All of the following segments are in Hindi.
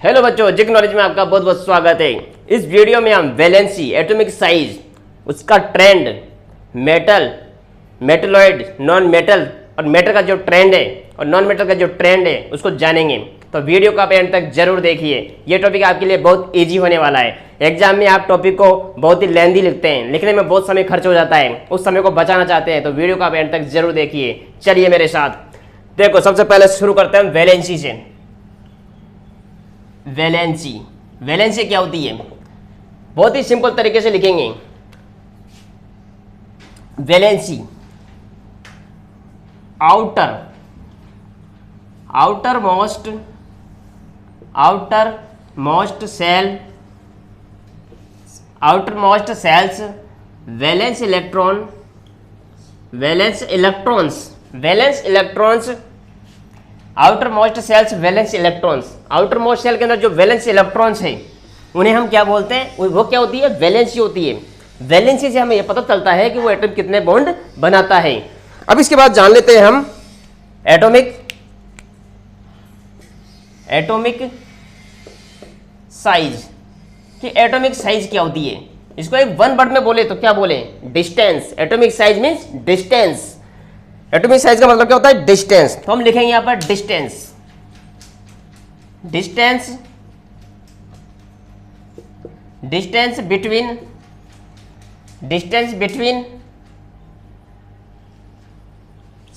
हेलो बच्चों, जिक नॉलेज में आपका बहुत बहुत स्वागत है। इस वीडियो में हम वैलेंसी, एटॉमिक साइज, उसका trend, metal, metalloid, non metal और मेटल का जो ट्रेंड है और नॉन मेटल का जो ट्रेंड है उसको जानेंगे। तो वीडियो को आप एंड तक जरूर देखिए। ये टॉपिक आपके लिए बहुत ईजी होने वाला है। एग्जाम में आप टॉपिक को बहुत ही लेंदी लिखते हैं, लिखने में बहुत समय खर्च हो जाता है, उस समय को बचाना चाहते हैं तो वीडियो को आप एंड तक जरूर देखिए। चलिए मेरे साथ देखो, सबसे पहले शुरू करते हैं वैलेंसी से। वैलेंसी, वैलेंसी क्या होती है? बहुत ही सिंपल तरीके से लिखेंगे। Valency outermost shells valence electrons outermost shells valence electrons. Outermost shell के अंदर जो वैलेंस इलेक्ट्रॉन्स है उन्हें हम क्या बोलते हैं? वो क्या होती है? वैलेंसी होती है। वैलेंसी से हमें यह पता चलता है कि वो एटम कितने बॉन्ड बनाता है। अब इसके बाद जान लेते हैं हम एटॉमिक साइज कि एटॉमिक साइज क्या होती है। इसको एक वन वर्ड में बोले तो क्या बोले? Distance. Atomic size means distance. Atomic size का मतलब क्या होता है? डिस्टेंस। तो हम लिखेंगे यहां पर distance between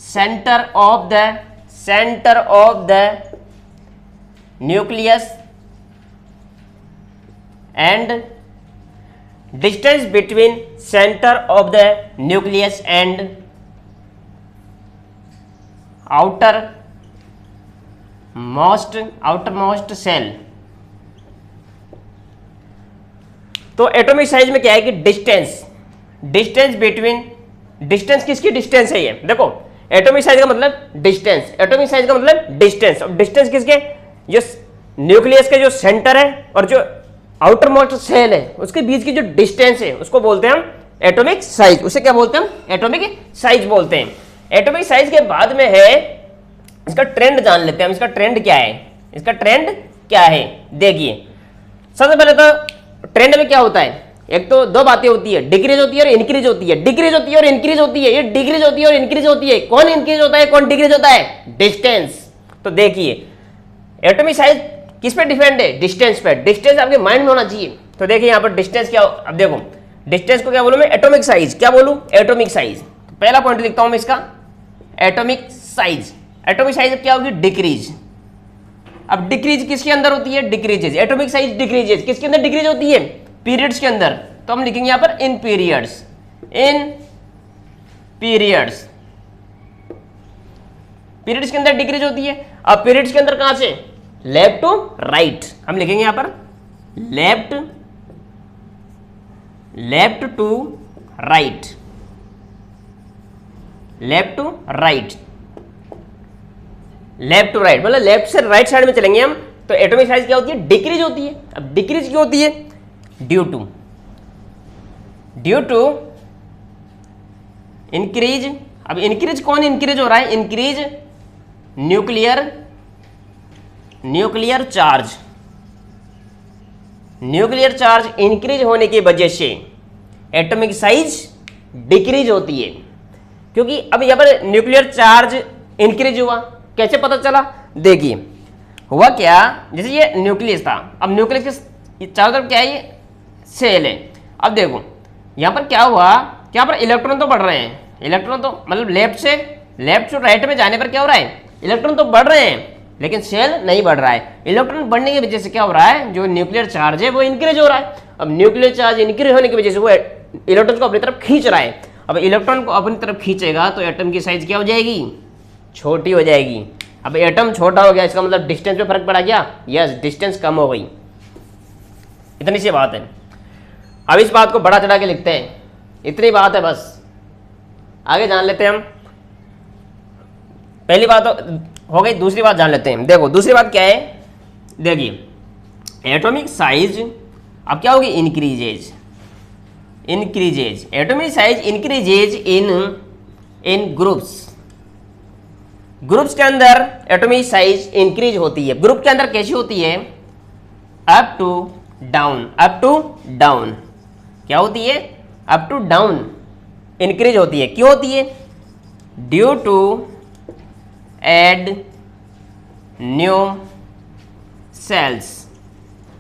centre of the nucleus and distance between centre of the nucleus and outermost shell. तो एटॉमिक साइज में क्या है कि डिस्टेंस किसकी डिस्टेंस है? ये देखो, एटॉमिक साइज का मतलब डिस्टेंस। एटॉमिक साइज का मतलब डिस्टेंस। और डिस्टेंस किसके? जो न्यूक्लियस के जो सेंटर है और जो आउटर मोस्ट सेल है उसके बीच की जो डिस्टेंस है उसको बोलते हैं हम एटॉमिक साइज। उसे क्या बोलते हैं? हम एटॉमिक साइज बोलते हैं। एटॉमिक साइज के बाद में है इसका ट्रेंड। जान लेते हैं हम इसका ट्रेंड क्या है। देखिए, सबसे पहले तो ट्रेंड में क्या होता है? एक तो दो बातें होती है, डिक्रीज होती है और इंक्रीज होती है। ये डिक्रीज होती है और इंक्रीज होती है। कौन इंक्रीज होता है, कौन डिक्रीज होता है? डिस्टेंस। तो देखिए, एटॉमिक साइज किस पे डिपेंड है? डिस्टेंस पे। डिस्टेंस आपके माइंड में होना चाहिए। तो देखिए यहाँ पर डिस्टेंस क्या, अब देखो डिस्टेंस को क्या बोलूं मैं? Atomic size. क्या बोलूं? Atomic size. तो पहला पॉइंट लिखता हूं मैं इसका, एटॉमिक साइज। एटॉमिक साइज क्या होगी? डिक्रीज। अब डिक्रीज किसके अंदर होती है? डिक्रीजेज। एटॉमिक साइज डिक्रीजेज किसके अंदर डिक्रीज होती है? पीरियड्स के अंदर। तो हम लिखेंगे यहां पर इन पीरियड्स। पीरियड्स के अंदर डिक्रीज होती है। अब पीरियड्स के अंदर कहां से? Left to right. हम लिखेंगे यहां पर left to right. Left to right मतलब लेफ्ट से राइट साइड में चलेंगे हम। तो एटॉमिक साइज क्या होती है? डिक्रीज होती है। अब डिक्रीज क्यों होती है? Due to increase. अब इंक्रीज कौन इंक्रीज हो रहा है? इंक्रीज न्यूक्लियर चार्ज इंक्रीज होने की वजह से एटॉमिक साइज डिक्रीज होती है। क्योंकि अब यहां पर न्यूक्लियर चार्ज इंक्रीज हुआ, कैसे पता चला? देखिए हुआ क्या, जैसे ये न्यूक्लियस था, अब न्यूक्लियस के चारों तरफ क्या है? ये सेल है। अब देखो यहां पर क्या हुआ कि यहां पर इलेक्ट्रॉन तो बढ़ रहे हैं। इलेक्ट्रॉन तो मतलब लेफ्ट टू राइट में जाने पर क्या हो रहा है? इलेक्ट्रॉन तो बढ़ रहे हैं लेकिन सेल नहीं बढ़ रहा है। इलेक्ट्रॉन बढ़ने की वजह से क्या हो रहा है? जो न्यूक्लियर चार्ज है वो इंक्रीज हो रहा है। अब न्यूक्लियर चार्ज इंक्रीज होने की वजह से वो इलेक्ट्रॉन को अपनी तरफ खींच रहा है। अब इलेक्ट्रॉन को अपनी तरफ खींचेगा तो एटम की साइज क्या हो जाएगी? छोटी हो जाएगी। अब एटम छोटा हो गया, इसका मतलब डिस्टेंस पे फर्क पड़ा क्या? यस, डिस्टेंस कम हो गई। इतनी सी बात है। अब इस बात को बड़ा चढ़ा के लिखते हैं, इतनी बात है बस। आगे जान लेते हैं हम। पहली बात हो गई, दूसरी बात जान लेते हैं। देखो दूसरी बात क्या है? देखिए एटॉमिक साइज अब क्या होगी? इंक्रीजेज। एटॉमिक साइज इंक्रीजेज इन ग्रुप्स। ग्रुप्स के अंदर एटॉमिक साइज इंक्रीज होती है। ग्रुप के अंदर कैसी होती है? Up to down, up to down क्या होती है? अप टू डाउन इंक्रीज होती है। क्यों होती है? Due to add new shells,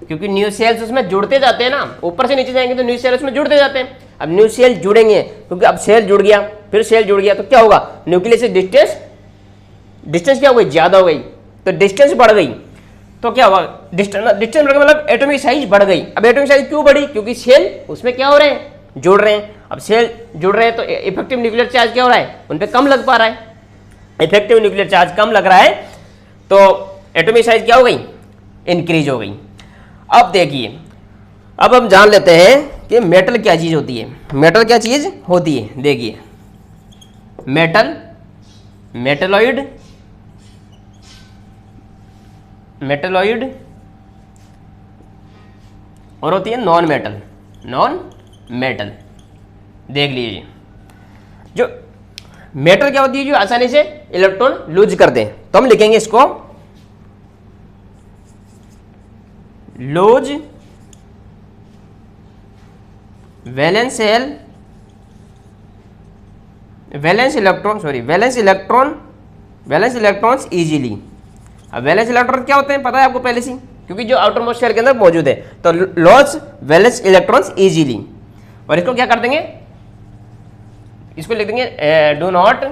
क्योंकि न्यू सेल्स उसमें जुड़ते जाते हैं ना, ऊपर से नीचे जाएंगे तो न्यू सेल्स उसमें जुड़ते जाते हैं। अब न्यू सेल जुड़ेंगे क्योंकि अब सेल जुड़ गया, फिर सेल जुड़ गया, तो क्या होगा? न्यूक्लियस से डिस्टेंस क्या हो गई? ज्यादा हो गई, तो डिस्टेंस बढ़ गई, तो क्या होगा? डिस्टेंस बढ़ गई मतलब एटॉमिक साइज बढ़ गई। अब एटॉमिक साइज क्यों बढ़ी? क्योंकि सेल उसमें क्या हो रहे हैं? जुड़ रहे हैं। अब सेल जुड़ रहे हैं तो इफेक्टिव न्यूक्लियर चार्ज क्या हो रहा है? उन पे कम लग पा रहा है। इफेक्टिव न्यूक्लियर चार्ज कम लग रहा है तो एटॉमिक साइज क्या हो गई? इंक्रीज हो गई। अब देखिए, अब हम जान लेते हैं कि मेटल क्या चीज होती है। मेटल क्या चीज होती है? देखिए, मेटल, मेटलॉइड, मेटलॉइड और होती है नॉन मेटल। नॉन मेटल देख लीजिए, जो मेटल क्या होती है? जो आसानी से इलेक्ट्रॉन लूज कर दे, तो हम लिखेंगे इसको लूज वैलेंस इलेक्ट्रॉन्स इजीली। अब वैलेंस इलेक्ट्रॉन क्या होते हैं पता है आपको पहले से, क्योंकि जो आउटर मोस्ट शेल के अंदर मौजूद है, तो लॉस वैलेंस इलेक्ट्रॉन्स इजीली। और इसको क्या कर देंगे? इसको लिख देंगे डू नॉट,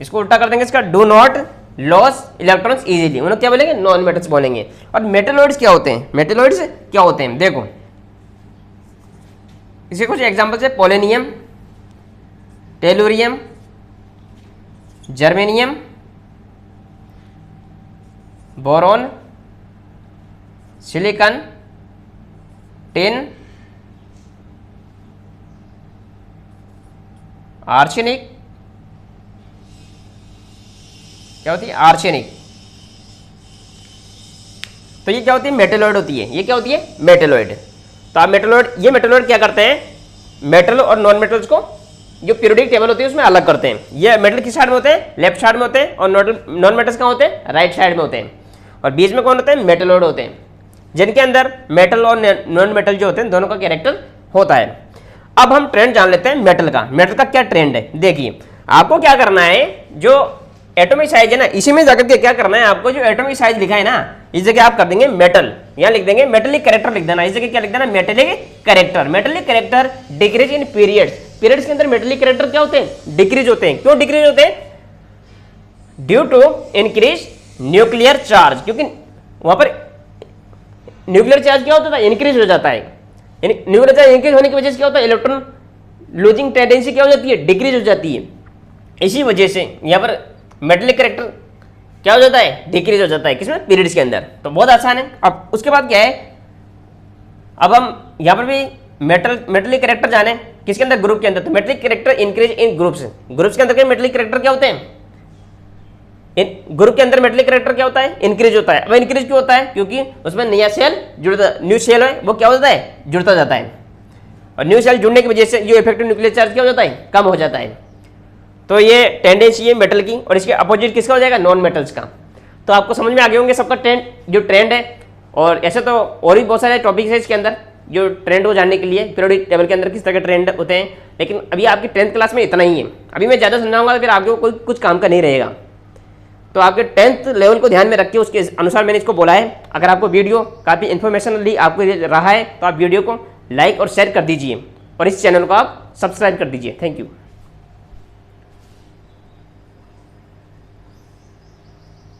इसको उल्टा कर देंगे इसका, do not loss electrons easily. उन्हें क्या बोलेंगे? नॉन मेटल्स बोलेंगे। और मेटलॉइड्स क्या होते हैं? मेटलॉइड्स क्या होते हैं? देखो, इसके कुछ एग्जांपल्स है, polonium, tellurium, germanium, boron, silicon, tin, arsenic, क्या होती है? आर्सेनिक। तो ये क्या होती है? मेटलॉइड होती है। ये क्या होती है? मेटलॉइड। तो आप ये मेटलॉइड क्या करते हैं? मेटल और नॉन मेटल्स को जो पीरियोडिक टेबल होती है उसमें अलग करते हैं। ये मेटल किस साइड में होते हैं? लेफ्ट साइड में होते हैं। और नॉन मेटल्स कहाँ होते हैं? राइट साइड में होते हैं। और बीच में कौन होते हैं? मेटलॉइड होते हैं, जिनके अंदर मेटल और नॉन मेटल जो होते हैं दोनों का कैरेक्टर होता है। अब हम ट्रेंड जान लेते हैं मेटल का। मेटल का क्या ट्रेंड है? देखिए, आपको क्या करना है, जो एटॉमिक साइज है ना, इसी में जाकर के क्या करना है आपको, जो एटॉमिक साइज लिखा है ना, इस जगह आप कर देंगे मेटल, यहाँ लिख देंगे मेटेलिक कैरेक्टर लिख देना। इस जगह क्या लिख देना? Metallic character. Metallic character decrease in periods. Periods के अंदर मेटेलिक कैरेक्टर क्या होते हैं? डिक्रीज होते हैं। क्यों डिक्रीज होते हैं? Due to increase nuclear charge, क्योंकि वहां पर न्यूक्लियर चार्ज क्या होता था? इंक्रीज हो जाता है। न्यूक्लियर चार्ज इंक्रीज होने की वजह से क्या होता है? इलेक्ट्रॉन लूजिंग टेंडेंसी क्या हो जाती है? डिक्रीज हो जाती है। इसी वजह से यहाँ पर मेटेलिक कैरेक्टर क्या हो जाता है? डिक्रीज हो जाता है। किसमें? पीरियड्स के अंदर। तो बहुत आसान है। अब उसके बाद क्या है, अब हम यहाँ पर भी मेटेलिक कैरेक्टर जाने, किसके अंदर? ग्रुप के अंदर। तो metallic character increase in groups. Groups के अंदर क्या मेटेलिक कैरेक्टर क्या होते हैं? ग्रुप के अंदर मेटेलिक कैरेक्टर क्या होता है? इंक्रीज होता है। अब इंक्रीज क्यों होता है? क्योंकि उसमें नया सेल जुड़ता, न्यू सेल है वो क्या होता है? जुड़ता जाता है। और न्यू सेल जुड़ने की वजह से जो इफेक्टिव न्यूक्लियर चार्ज क्या हो जाता है? कम हो जाता है। तो ये टेंडेंसी है मेटल की। और इसके अपोजिट किसका हो जाएगा? नॉन मेटल्स का। तो आपको समझ में आ गए होंगे सबका जो ट्रेंड है। और ऐसे तो और भी बहुत सारे टॉपिक्स है इसके अंदर जो ट्रेंड को जानने के लिए, पीरियोडिक टेबल के अंदर किस तरह के ट्रेंड होते हैं। लेकिन अभी आपकी 10th क्लास में इतना ही है। अभी मैं ज़्यादा समझाऊंगा तो फिर आपको कोई कुछ काम का नहीं रहेगा। तो आपके 10th लेवल को ध्यान में रखिए, उसके अनुसार मैंने इसको बोला है। अगर आपको वीडियो काफ़ी इन्फॉर्मेशनली आपको रहा है तो आप वीडियो को लाइक और शेयर कर दीजिए और इस चैनल को आप सब्सक्राइब कर दीजिए। Thank you.